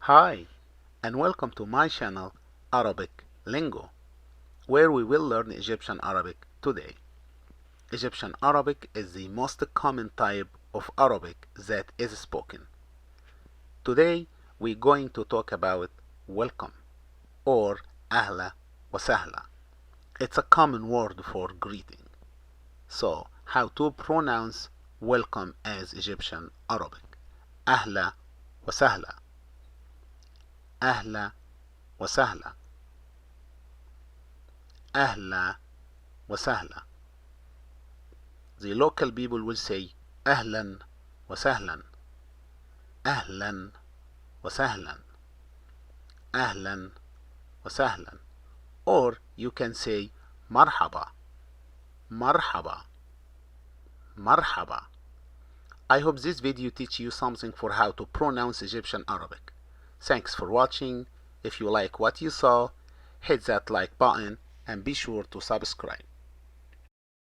Hi, and welcome to my channel Arabic Lingo, where we will learn Egyptian Arabic today. Egyptian Arabic is the most common type of Arabic that is spoken. Today we're going to talk about welcome or أهلا وسهلا. It's a common word for greeting. So, how to pronounce welcome as Egyptian Arabic? أهلا وسهلا. أهلا وسهلا. أهلا وسهلا. The local people will say أهلا وسهلا. أهلا وسهلا. أهلا وسهلا. Or you can say مرحبا. مرحبا. مرحبا. I hope this video teach you something for how to pronounce Egyptian Arabic. Thanks for watching. If you like what you saw, hit that like button and be sure to subscribe.